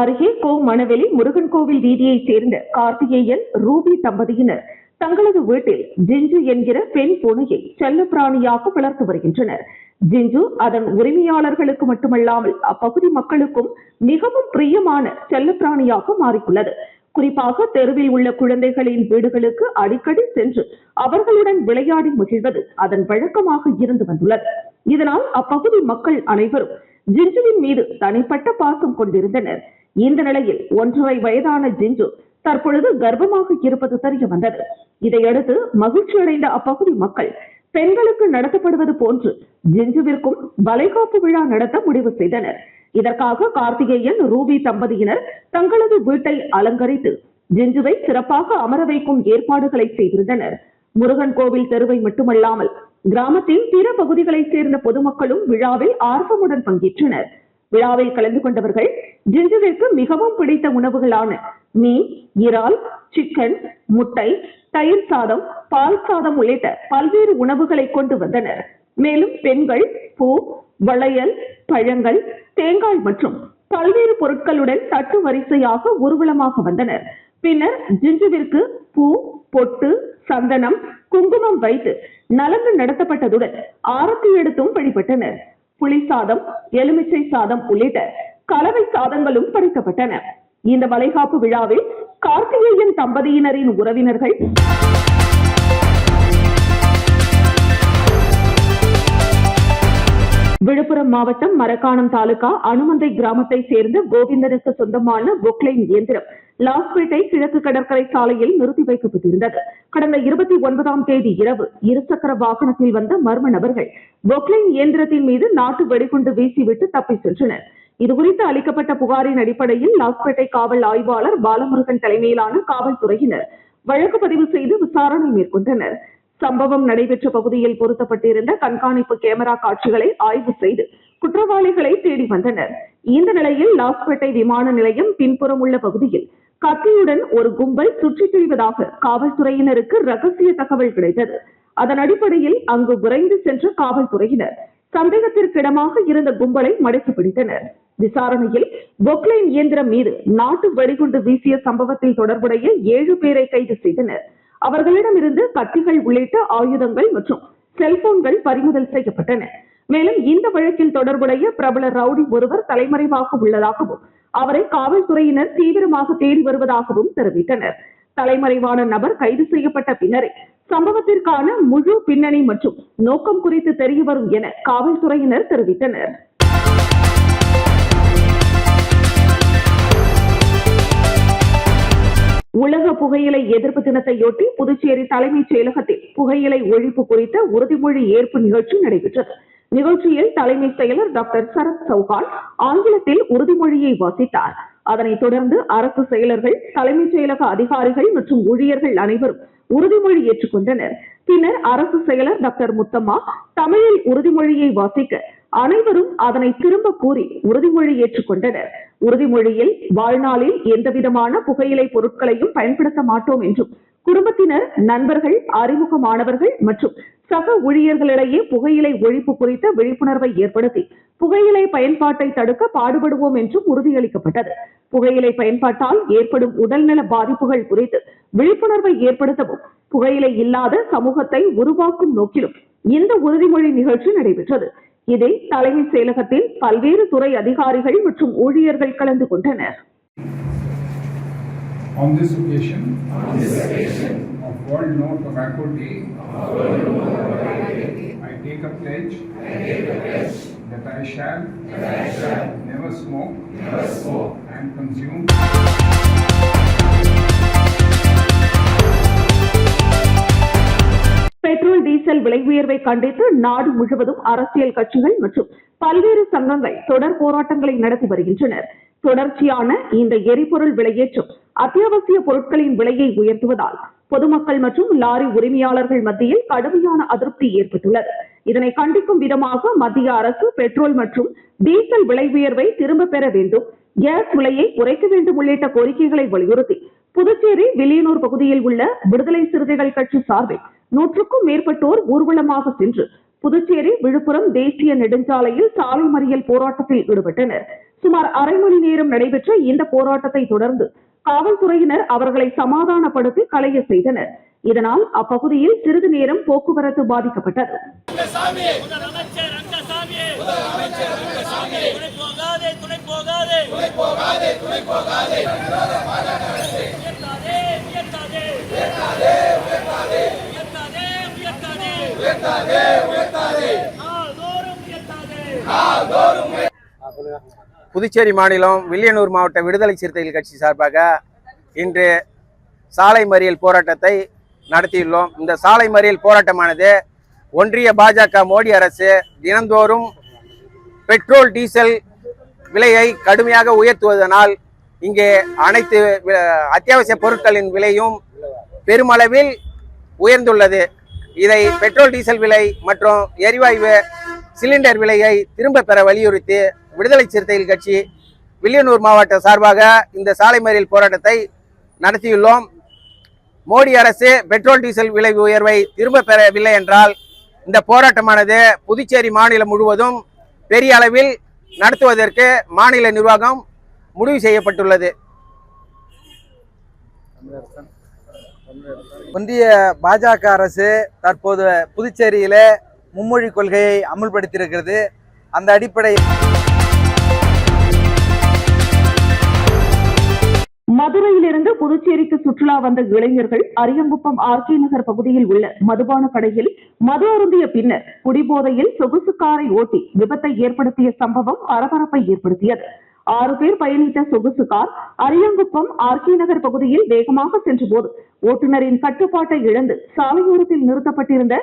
அருகே மணவெளி முருகன் கோவில் வீதியைச் சேர்ந்த கார்த்திகேயன், ரூபி தம்பதியினர் தங்களது வீட்டில் ஜிஞ்சு என்கிற பெண் பூனையை செல்லப்பிராணியாக வளர்த்து வருகின்றனர். ஜிஞ்சு அதன் உரிமையாளர்களுக்கு மட்டுமல்லாமல் அப்பகுதி மக்களுக்கும் மிகவும் பிரியமான செல்லப்பிராணியாக மாறியுள்ளது. குறிப்பாக தெருவில் உள்ள குழந்தைகளின் வீடுகளுக்கு அடிக்கடி சென்று அவர்களுடன் விளையாடி மகிழ்வது அதன் வழக்கமாக இருந்து வந்துள்ளது. இதனால் அப்பகுதி மக்கள் அனைவரும் ஜிஞ்சுவின் மீது தனிப்பட்ட பாசம் கொண்டிருந்தனர். இந்த நிலையில் 1.5 வயதான ஜிஞ்சு தற்பொழுது கர்ப்பமாக இருப்பது தெரிய வந்தது. இதையடுத்து மகிழ்ச்சி அடைந்த அப்பகுதி மக்கள் பெண்களுக்கு நடத்தப்படுவது போன்று ஜிஞ்சுவிற்கும் வளைகாப்பு விழா நடத்த முடிவு செய்தனர். இதற்காக கார்த்திகேயன், ரூபி தம்பதியினர் தங்களது வீட்டை அலங்கரித்து ஜிஞ்சுவை சிறப்பாக அமர வைக்கும் ஏற்பாடுகளை செய்திருந்தனர். முருகன் கோவில் தெருவை மட்டுமல்லாமல் கிராமத்தின் பிற பகுதிகளைச் சேர்ந்த பொதுமக்களும் விழாவில் ஆர்வமுடன் பங்கேற்றனர். விழாவில் கலந்து கொண்டவர்கள் ஜிஞ்சுவிற்கு மிகவும் பிடித்த உணவுகளான மீன், இறால், சிக்கன், முட்டை, தயிர் சாதம், பால் சாதம் உள்ளிட்ட பல்வேறு உணவுகளை கொண்டு வந்தனர். மேலும் பெண்கள் பூ, வளையல், பழங்கள், தேங்காய் மற்றும் பல்வேறு பொருட்களுடன் தட்டு வரிசையாக ஊர்வலமாக வந்தனர். பின்னர் ஜிஞ்சுவிற்கு பூ, பொட்டு, சந்தனம், குங்குமம் வைத்து நலங்கு நடத்தப்பட்டதுடன் ஆரத்தி எடுத்தும் வழிபட்டனர். புளி சாதம், எலுமிச்சை சாதம் உள்ளிட்ட கலவை சாதங்களும் படைக்கப்பட்டன. இந்த வளைகாப்பு விழாவில் கார்த்திகேயன் தம்பதியினரின் உறவினர்கள், விழுப்புரம் மாவட்டம் மரக்காணம் தாலுகா அனுமந்தை கிராமத்தை சேர்ந்த கோவிந்தனுக்கு சொந்தமான பொக்லைன் இயந்திரம் லாஸ்பேட்டை கிழக்கு கடற்கரை சாலையில் நிறுத்தி வைக்கப்பட்டிருந்தது. கடந்த 29ஆம் தேதி இரவு இருசக்கர வாகனத்தில் வந்த மர்ம நபர்கள் பொக்லைன் இயந்திரத்தின் மீது நாட்டு வெடிகுண்டு வீசிவிட்டு தப்பி சென்றனர். இதுகுறித்து அளிக்கப்பட்ட புகாரின் அடிப்படையில் லாஸ்பேட்டை காவல் ஆய்வாளர் பாலமுருகன் தலைமையிலான காவல்துறையினர் வழக்கு பதிவு செய்து விசாரணை மேற்கொண்டனர். சம்பவம் நடைபெற்ற பகுதியில் பொருத்தப்பட்டிருந்த கண்காணிப்பு கேமரா காட்சிகளை ஆய்வு செய்து குற்றவாளிகளை தேடி வந்தனர். இந்த நிலையில் லாஸ்பேட்டை விமான நிலையம் பின்புறம் உள்ள பகுதியில் கத்தியுடன் ஒரு கும்பல் சுற்றித் திரிவதாக காவல்துறையினருக்கு ரகசிய தகவல் கிடைத்தது. அதன் அடிப்படையில் அங்கு விரைந்து சென்ற காவல்துறையினர் சந்தேகத்திற்கிடமாக இருந்த கும்பலை மடக்கி பிடித்தனர். விசாரணையில் பொக்லைன் இயந்திரம் மீது நாட்டு வெடிகுண்டு வீசிய சம்பவத்தில் தொடர்புடைய 7 பேரை கைது செய்தனர். அவர்களிடமிருந்து கத்திகள் உள்ளிட்ட ஆயுதங்கள் மற்றும் செல்போன்கள் பறிமுதல் செய்யப்பட்டன. மேலும் இந்த வழக்கில் தொடர்புடைய பிரபல ரவுடி ஒருவர் தலைமறைவாக உள்ளதாகவும் அவரை காவல்துறையினர் தீவிரமாக தேடி வருவதாகவும் தெரிவித்தனர். தலைமறைவான நபர் கைது செய்யப்பட்ட பின்னரே சம்பவத்திற்கான முழு பின்னணி மற்றும் நோக்கம் குறித்து தெரிய வரும் என காவல்துறையினர் தெரிவித்தனர். உலக புகையிலை எதிர்ப்பு தினத்தையொட்டி புதுச்சேரி தலைமைச் செயலகத்தில் புகையிலை ஒழிப்பு குறித்த உறுதிமொழி ஏற்பு நிகழ்ச்சி நடைபெற்றது. நிகழ்ச்சியில் தலைமை செயலர் டாக்டர் சரத் சௌகான் ஆங்கிலத்தில் உறுதிமொழியை வாசித்தார். அதனைத் தொடர்ந்து அரசு செயலர்கள், தலைமைச் செயலக அதிகாரிகள் மற்றும் ஊழியர்கள் அனைவரும் உறுதிமொழி ஏற்றுக்கொண்டனர். பின்னர் அரசு செயலர் டாக்டர் முத்தம்மா தமிழில் உறுதிமொழியை வாசிக்க அனைவரும் அதனை திரும்ப கூறி உறுதிமொழி ஏற்றுக்கொண்டனர். உறுதிமொழியில் வாழ்நாளில் எந்தவிதமான புகையிலை பொருட்களையும் பயன்படுத்த மாட்டோம் என்றும், குடும்பத்தினர், நண்பர்கள், அறிமுகமானவர்கள் மற்றும் சக ஊழியர்களிடையே புகையிலை ஒழிப்பு குறித்த விழிப்புணர்வை ஏற்படுத்தி புகையிலை பயன்பாட்டை தடுக்க பாடுபடுவோம் என்றும் உறுதியளிக்கப்பட்டது. புகையிலை பயன்பாட்டால் ஏற்படும் உடல்நல பாதிப்புகள் குறித்து விழிப்புணர்வை ஏற்படுத்தவும் புகையிலை இல்லாத சமூகத்தை உருவாக்கும் நோக்கிலும் இந்த உறுதிமொழி நிகழ்ச்சி நடைபெற்றது. இதில் தலைமைச் செயலகத்தில் பல்வேறு துறை அதிகாரிகள் மற்றும் ஊழியர்கள் கலந்து கொண்டனர். On this occasion of World No Tobacco Day, I take a pledge that I shall never smoke and consume petrol, diesel விலை உயர்வை கண்டித்து நாடு முழுவதும் அரசியல் கட்சிகள் மற்றும் பல்வேறு சங்கங்கள் தொடர் போராட்டங்களை நடத்தி வருகின்றனர். தொடர்ச்சியான இந்த எரிபொருள் விலையேற்றம் அத்தியாவசிய பொருட்களின் விலையை உயர்த்துவதால் பொதுமக்கள் மற்றும் லாரி உரிமையாளர்கள் மத்தியில் கடுமையான அதிருப்தி ஏற்பட்டுள்ளது. இதனை கண்டிக்கும் விதமாக மத்திய அரசு பெட்ரோல் மற்றும் டீசல் விலை உயர்வை திரும்ப பெற வேண்டும், கேஸ் விலையை குறைக்க வேண்டும் உள்ளிட்ட கோரிக்கைகளை வலியுறுத்தி புதுச்சேரி வில்லியனூர் பகுதியில் உள்ள விடுதலை சிறுத்தைகள் கட்சி சார்பில் 100க்கும் மேற்பட்டோர் ஊர்வலமாக சென்று புதுச்சேரி விழுப்புரம் தேசிய நெடுஞ்சாலையில் சாலை மறியல் போராட்டத்தில் ஈடுபட்டனர். சுமார் அரை மணி நேரம் நடைபெற்ற இந்த போராட்டத்தை தொடர்ந்து காவல்துறையினர் அவர்களை சமாதானப்படுத்தி கலைய செய்தனர். இதனால் அப்பகுதியில் சிறிது நேரம் போக்குவரத்து பாதிக்கப்பட்டது. புதுச்சேரி மாநிலம் வில்லியனூர் மாவட்ட விடுதலை சிறுத்தைகள் கட்சி சார்பாக இன்று சாலை மறியல் போராட்டத்தை நடத்தியுள்ளோம். இந்த சாலை மறியல் போராட்டமானது ஒன்றிய பாஜக மோடி அரசு தினந்தோறும் பெட்ரோல் டீசல் விலையை கடுமையாக உயர்த்துவதனால் இங்கே அனைத்து அத்தியாவசிய பொருட்களின் விலையும் பெருமளவில் உயர்ந்துள்ளது. இதை பெட்ரோல் டீசல் விலை மற்றும் எரிவாயு சிலிண்டர் விலையை திரும்ப பெற வலியுறுத்தி விடுதலை சிறுத்தைகள் கட்சி வில்லியனூர் மாவட்ட சார்பாக இந்த சாலை மறியல் போராட்டத்தை நடத்தியுள்ளோம். மோடி அரசு பெட்ரோல் டீசல் விலை உயர்வை திரும்ப பெறவில்லை என்றால் இந்த போராட்டமானது புதுச்சேரி மாநிலம் முழுவதும் பெரிய அளவில் நடத்துவதற்கு மாநில நிர்வாகம் முடிவு செய்யப்பட்டுள்ளது. ஒன்றிய பாஜக அரசு தற்போது புதுச்சேரியில மும்மொழி கொள்கையை அமுல்படுத்தியிருக்கிறது. அந்த அடிப்படையில் மதுரையிலிருந்து புதுச்சேரிக்கு சுற்றுலா வந்த இளைஞர்கள் அரியங்குப்பம் ஆர்கே நகர் பகுதியில் உள்ள மதுபான கடையில் மது அருந்திய பின்னர் குடிபோதையில் சொகுசு காரை ஓட்டி விபத்தை ஏற்படுத்திய சம்பவம் பரபரப்பை ஏற்படுத்தியது. 6 பேர் பயணித்த சொகுசு கார் அரியங்குப்பம் ஆர்கே நகர் பகுதியில் வேகமாக சென்றபோது ஓட்டுநரின் கட்டுப்பாட்டை இழந்து சாலையோரத்தில் நிறுத்தப்பட்டிருந்த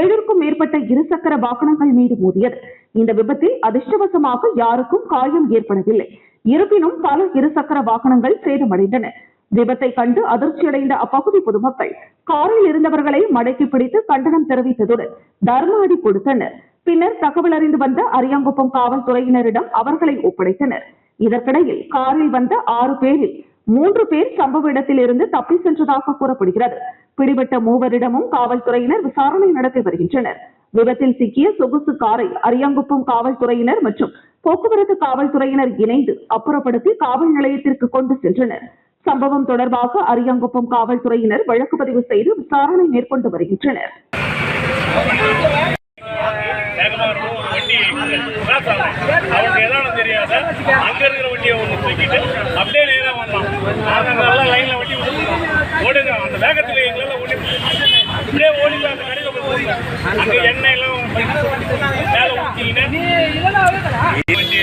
7க்கும் மேற்பட்ட இருசக்கர வாகனங்கள் மீது மோதியது. இந்த விபத்தில் அதிர்ஷ்டவசமாக யாருக்கும் காயம் ஏற்படவில்லை. இருப்பினும் பல இருசக்கர வாகனங்கள் சேதமடைந்தன. விபத்தை கண்டு அதிர்ச்சியடைந்த அப்பகுதி பொதுமக்கள் காரில் இருந்தவர்களை மடக்கி பிடித்து கண்டனம் தெரிவித்ததுடன் தர்ம அடி கொடுத்தனர். பின்னர் தகவல் அறிந்து வந்த அரியாங்குப்பம் காவல்துறையினரிடம் அவர்களை ஒப்படைத்தனர். இதற்கிடையில் காரில் வந்த 6 பேரில் 3 பேர் சம்பவ இடத்தில் இருந்து தப்பி சென்றதாக கூறப்படுகிறது. பிடிபட்ட 3வரிடமும் காவல்துறையினர் விசாரணை நடத்தி வருகின்றனர். விபத்தில் சிக்கிய சொகுசு காரை அரியாங்குப்பம் காவல்துறையினர் மற்றும் போக்குவரத்து காவல்துறையினர் இணைந்து அப்புறப்படுத்தி காவல் நிலையத்திற்கு கொண்டு சென்றனர். சம்பவம் தொடர்பாக அரியாங்குப்பம் காவல்துறையினர் வழக்கு பதிவு செய்து விசாரணை மேற்கொண்டு வருகின்றனர். அவனுக்கு எதாவது தெரியாத அங்க இருக்கிற வண்டியை ஒன்று தூக்கிட்டு அப்படியே நேரம் வந்தான். நாங்கள் நல்லா லைன்ல வண்டி ஓடுங்க. அந்த வேகத்தில் எங்களால் ஓடி அப்படியே ஓடில அந்த கடையில் போய் அங்கே எண்ணெய் எல்லாம் மேலே ஊற்றிக்கிட்டு வண்டி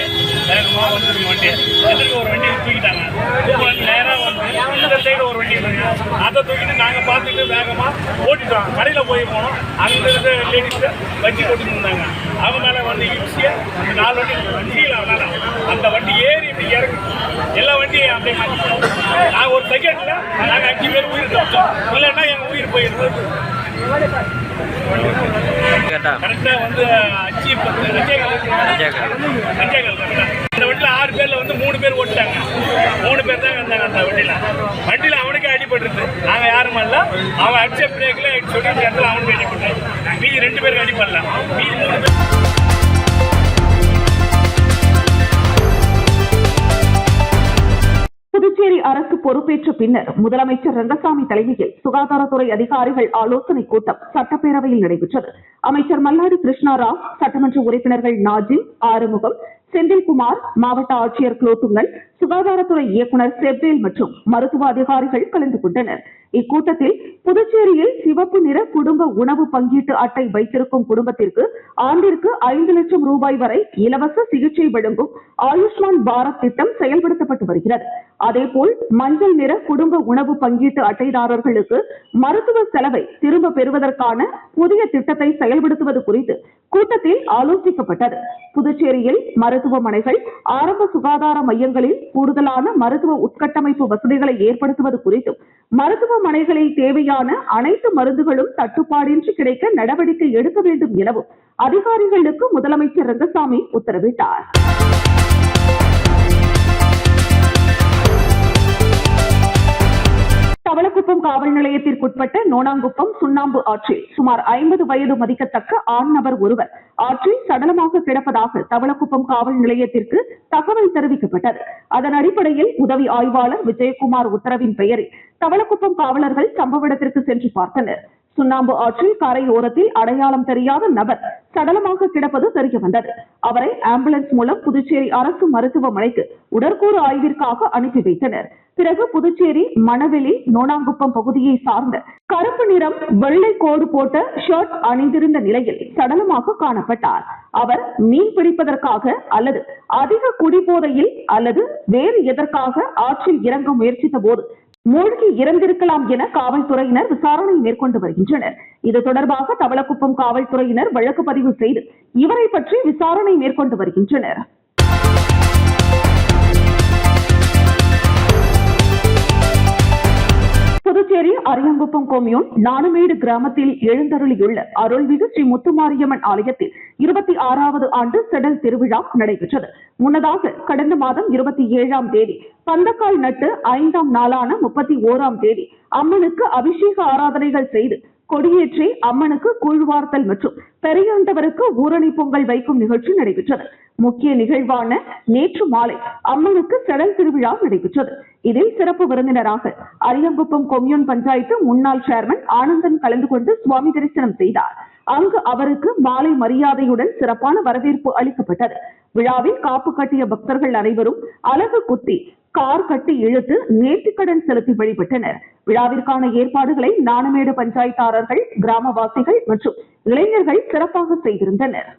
வேகமாக வந்துருங்க. வண்டி எதிர்க்க ஒரு வண்டியை தூக்கிட்டாங்க. நேராக வந்து இந்த சைடு ஒரு வண்டி அதை தூக்கிட்டு நாங்கள் பார்த்துட்டு வேகமாக ஓட்டிட்டோம். கடையில் போய் போனோம். அங்கே இருக்க லேடிஸை வண்டி ஓட்டிட்டு இருந்தாங்க. அவங்க மேலே வந்து ஈஸியாக அந்த 4 வண்டி கீழே அவனால அந்த வண்டி ஏறி இப்படி இறங்கி எல்லா வண்டியும் அப்படியே மாற்றிட்டோம். நாங்கள் ஒரு செகண்டில் நாங்கள் 5 பேர் உயிர் தப்பிச்சோம். இல்லைன்னா எங்கள் உயிர் போயிருந்தது. கரெக்டாக வந்து 5 அந்த வண்டியில் 6 பேர்ல வந்து 3 பேர் ஓட்டிட்டாங்க. 3 பேர் தான் இருந்தாங்க அந்த வண்டியில் அவனுக்கே அடிபட்டுருது. நாங்கள் யாரும் அல்ல. அவன் அடிச்ச பிரேக்கில் சொல்லி இடத்துல அவனுக்கு அடிபட்டு மீதி 2 பேருக்கு அடிப்படல. மீதி 3 பேர். புதுச்சேரி அரசு பொறுப்பேற்ற பின்னர் முதலமைச்சர் ரங்கசாமி தலைமையில் சுகாதாரத்துறை அதிகாரிகள் ஆலோசனை கூட்டம் சட்டப்பேரவையில் நடைபெற்றது. அமைச்சர் மல்லாடி கிருஷ்ணாராவ், சட்டமன்ற உறுப்பினர்கள் நாஜிம், ஆறுமுகம், செந்தில்குமார், மாவட்ட ஆட்சியர் குலோத்துங்கன், சுகாதாரத்துறை இயக்குநர் செவ்வேல் மற்றும் மருத்துவ அதிகாரிகள் கலந்து கொண்டனர். இக்கூட்டத்தில் புதுச்சேரியில் சிவப்பு நிற குடும்ப உணவு பங்கீட்டு அட்டை வைத்திருக்கும் குடும்பத்திற்கு ஆண்டிற்கு 5 லட்சம் ரூபாய் வரை இலவச சிகிச்சை வழங்கும் ஆயுஷ்மான் பாரத் திட்டம் செயல்படுத்தப்பட்டு வருகிறது. அதேபோல் மஞ்சள் நிற குடும்ப உணவு பங்கீட்டு அட்டைதாரர்களுக்கு மருத்துவ செலவை திரும்ப பெறுவதற்கான புதிய திட்டத்தை செயல்படுத்துவது குறித்து கூட்டத்தில் ஆலோசிக்கப்பட்டது. புதுச்சேரியில் மருத்துவமனைகள், ஆரம்ப சுகாதார மையங்களில் கூடுதலான மருத்துவ உட்கட்டமைப்பு வசதிகளை ஏற்படுத்துவது குறித்தும் மருத்துவமனைகளில் தேவையான அனைத்து மருந்துகளும் தட்டுப்பாடின்றி கிடைக்க நடவடிக்கை எடுக்க வேண்டும் எனவும் அதிகாரிகளுக்கு முதலமைச்சர் ரங்கசாமி உத்தரவிட்டார். தவளக்குப்பம் காவல் நிலையத்திற்குட்பட்ட நோனாங்குப்பம் சுண்ணாம்பு ஆற்றில் சுமார் 50 வயது மதிக்கத்தக்க ஆண் நபர் ஒருவர் ஆற்றில் சடலமாக கிடப்பதாக தவளக்குப்பம் காவல் நிலையத்திற்கு தகவல் தெரிவிக்கப்பட்டது. அதன் அடிப்படையில் உதவி ஆய்வாளர் விஜயகுமார் உத்தரவின் பெயரில் தவளக்குப்பம் காவலர்கள் சம்பவ இடத்திற்கு சென்று பார்த்தனர். சுண்ணாம்பு ஆற்றில் கரையோரத்தில் அடையாளம் தெரியாத நபர் சடலமாக கிடப்பது தெரிய வந்தது. அவரை ஆம்புலன்ஸ் மூலம் புதுச்சேரி அரசு மருத்துவமனைக்கு உடற்கூறு ஆய்விற்காக அனுப்பி வைத்தனர். பிறகு புதுச்சேரி மணவெளி நோனாங்குப்பம் பகுதியை சார்ந்த கருப்பு நிறம் வெள்ளை கோடு போட்ட ஷர்ட் அணிந்திருந்த நிலையில் சடலமாக காணப்பட்டார். அவர் மீன் பிடிப்பதற்காக அல்லது அதிக குடிபோதையில் அல்லது வேறு எதற்காக ஆற்றில் இறங்க முயற்சித்த போது மூழ்கி இறந்திருக்கலாம் என காவல்துறையினர் விசாரணை மேற்கொண்டு வருகின்றனர். இது தொடர்பாக தவளக்குப்பம் காவல்துறையினர் வழக்கு பதிவு செய்து இவரை பற்றி விசாரணை மேற்கொண்டு வருகின்றனர். புதுச்சேரி அரியாங்குப்பம் கொம்யூன் நானுமேடு கிராமத்தில் எழுந்தருளியுள்ள அருள்மிகு ஸ்ரீ முத்துமாரியம்மன் ஆலயத்தில் 26வது ஆண்டு செடல் திருவிழா நடைபெற்றது. முன்னதாக கடந்த மாதம் 27ஆம் தேதி பந்தக்கால் நட்டு 5ஆம் நாளான 31ஆம் தேதி அம்மனுக்கு அபிஷேக ஆராதனைகள் செய்து கொடியேற்றி அம்மனுக்கு கூழ்வார்த்தல் மற்றும் பெரியாண்டவருக்கு ஊரணி பொங்கல் வைக்கும் நிகழ்ச்சி நடைபெற்றது. முக்கிய நிகழ்வான நேற்று மாலை அம்மனுக்கு செடல் திருவிழா நடைபெற்றது. இதில் சிறப்பு விருந்தினராக அரியாங்குப்பம் கொம்யூன் பஞ்சாயத்து முன்னாள் சேர்மன் ஆனந்தன் கலந்து கொண்டு சுவாமி தரிசனம் செய்தார். அங்கு அவருக்கு மாலை மரியாதையுடன் சிறப்பான வரவேற்பு அளிக்கப்பட்டது. விழாவில் காப்பு கட்டிய பக்தர்கள் அனைவரும் அலகு குத்தி கார் கட்டி இழுத்து நேர்த்திக்கடன் செலுத்தி வழிபட்டனர். விழாவிற்கான ஏற்பாடுகளை நானுமேடு பஞ்சாயத்தாரர்கள், கிராமவாசிகள் மற்றும் இளைஞர்கள் சிறப்பாக செய்திருந்தனர்.